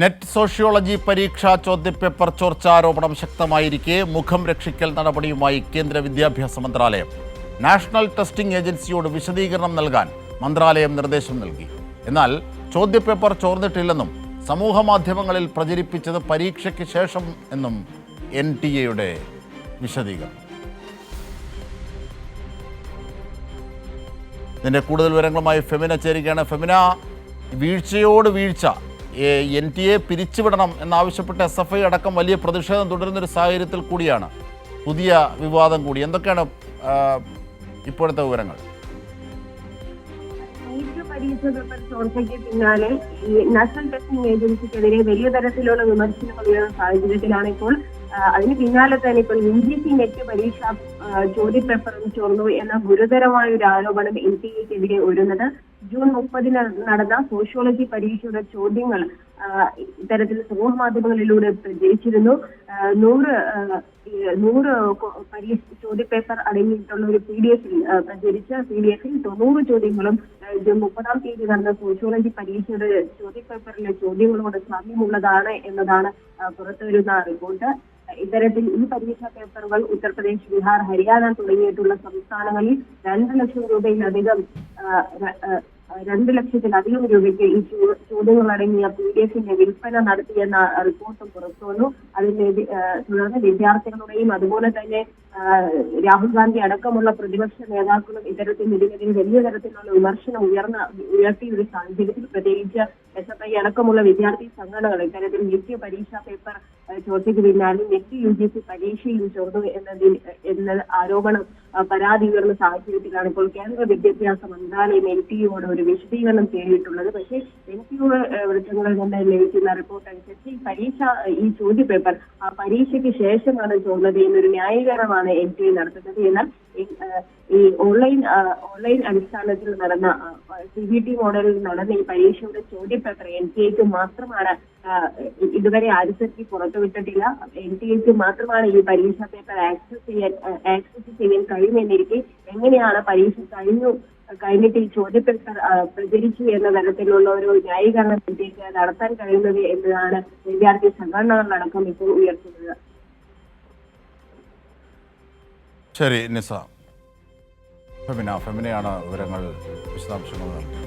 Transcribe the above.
Net sociology പരീക്ഷാ ചോദ്യപേപ്പർ ചോർച്ചാരോപണം ശക്തമായിരിക്കെ മുഖം രക്ഷിക്കൽ നടപടിയുമായി കേന്ദ്ര വിദ്യാഭ്യാസ മന്ത്രാലയം. നാഷണൽ ടെസ്റ്റിംഗ് ഏജൻസിയോട് വിശദീകരണം നൽകാൻ മന്ത്രാലയം നിർദ്ദേശം നൽകി. എന്നാൽ ചോദ്യപേപ്പർ ചോർന്നിട്ടില്ലെന്നും സമൂഹമാധ്യമങ്ങളിൽ പ്രചരിപ്പിച്ചത് പരീക്ഷയ്ക്ക് ശേഷം എന്നും NTA വിശദീകരണം. ഇതിൻ്റെ കൂടുതൽ വിവരങ്ങളുമായി ഫെമിന ചേരുകയാണ്. ഫെമിന, വീഴ്ചയോട് വീഴ്ച, NTA പിരിച്ചുവിടണം എന്നാവശ്യപ്പെട്ട് SFI അടക്കം വലിയ പ്രതിഷേധം തുടരുന്നൊരു സാഹചര്യത്തിൽ കൂടിയാണ് പുതിയ വിവാദം കൂടി. എന്തൊക്കെയാണ് ഇപ്പോഴത്തെ വിവരങ്ങൾ? പരീക്ഷ പേപ്പർ ചോർച്ചയ്ക്ക് പിന്നാലെ നാഷണൽ ടെസ്റ്റിംഗ് ഏജൻസിക്കെതിരെ വലിയ തരത്തിലുള്ള വിമർശനങ്ങൾ ഉയർന്ന സാഹചര്യത്തിലാണ് ഇപ്പോൾ. അതിന് പിന്നാലെ തന്നെ ഇപ്പോൾ UGC നെറ്റ് പരീക്ഷ ചോദ്യപേപ്പറും ചോർന്നു എന്ന ഗുരുതരമായ ഒരു ആരോപണം NTA ഉയരുന്നത്. ജൂൺ 30 നടന്ന സോഷ്യോളജി പരീക്ഷയുടെ ചോദ്യങ്ങൾ ഇത്തരത്തിൽ സമൂഹ മാധ്യമങ്ങളിലൂടെ പ്രചരിച്ചിരുന്നു. 100 ചോദ്യപേപ്പർ അടങ്ങിയിട്ടുള്ള ഒരു പ്രചരിച്ച PDF-ൽ 90 ചോദ്യങ്ങളും ജൂൺ 30 നടന്ന സോഷ്യോളജി പരീക്ഷയുടെ ചോദ്യപേപ്പറിലെ ചോദ്യങ്ങളോട് സാമ്യമുള്ളതാണ് എന്നതാണ് പുറത്തുവരുന്ന റിപ്പോർട്ട്. ഇത്തരത്തിൽ ഈ പരീക്ഷാ പേപ്പറുകൾ ഉത്തർപ്രദേശ്, ബീഹാർ, ഹരിയാന തുടങ്ങിയിട്ടുള്ള സംസ്ഥാനങ്ങളിൽ 2 ലക്ഷം രൂപയിലധികം 2 ലക്ഷത്തിലധികം രൂപയ്ക്ക് ഈ ചോദ്യങ്ങളടങ്ങിയ PDF-ന്റെ വിൽപ്പന നടത്തിയെന്ന റിപ്പോർട്ടും പുറത്തുവന്നു. അതിനെ തുടർന്ന് വിദ്യാർത്ഥികളുടെയും അതുപോലെ തന്നെ രാഹുൽ ഗാന്ധി അടക്കമുള്ള പ്രതിപക്ഷ നേതാക്കളും ഇതിനെതിരെ വലിയ തരത്തിലുള്ള വിമർശനം ഉയർത്തിയ ഒരു സാഹചര്യത്തിൽ പ്രത്യേകിച്ച് SFI അടക്കമുള്ള വിദ്യാർത്ഥി സംഘടനകൾ ഇത്തരത്തിൽ നിത്യ പരീക്ഷാ പേപ്പർ ചോർച്ചയ്ക്ക് പിന്നാലെ നെറ്റ് UGC പരീക്ഷയും ചോർന്നു എന്ന ആരോപണം പരാതി ഉയർന്ന സാഹചര്യത്തിലാണ് ഇപ്പോൾ കേന്ദ്ര വിദ്യാഭ്യാസ മന്ത്രാലയം NTA-യോട് ഒരു വിശദീകരണം തേടിയിട്ടുള്ളത്. പക്ഷേ NTA വൃത്തങ്ങളിൽ നിന്ന് ലഭിക്കുന്ന റിപ്പോർട്ട് അനുസരിച്ച് ഈ ചോദ്യപേപ്പർ പരീക്ഷയ്ക്ക് ശേഷമാണ് ചോർന്നത് എന്നൊരു ന്യായീകരണമാണ് NTA നടത്തുന്നത്. എന്നാൽ ഈ ഓൺലൈൻ അടിസ്ഥാനത്തിൽ നടന്ന CBT മോഡലിൽ നടന്ന ഈ പരീക്ഷയുടെ ചോദ്യപേപ്പർ NTA-ക്ക് മാത്രമാണ് ഇതുവരെ ആരും പുറത്തുവിട്ടിട്ടില്ല. NTA-ക്ക് മാത്രമാണ് ഈ പരീക്ഷാ പേപ്പർ ആക്സസ് ചെയ്യാൻ കഴിയുമെന്നിരിക്കെ എങ്ങനെയാണ് പരീക്ഷ കഴിഞ്ഞിട്ട് ഈ ചോദ്യപേപ്പർ പ്രചരിച്ചു എന്ന തരത്തിലുള്ള ഒരു ന്യായീകരണം NTA-ക്ക് നടത്താൻ കഴിയുന്നത് എന്നതാണ് വിദ്യാർത്ഥി സംഘടനകളടക്കം ഇപ്പോൾ ഉയർത്തുന്നത്. ശരി നിസ, ഫെമിനയാണ് വിവരങ്ങൾ വിശദാംശങ്ങൾ നൽകി.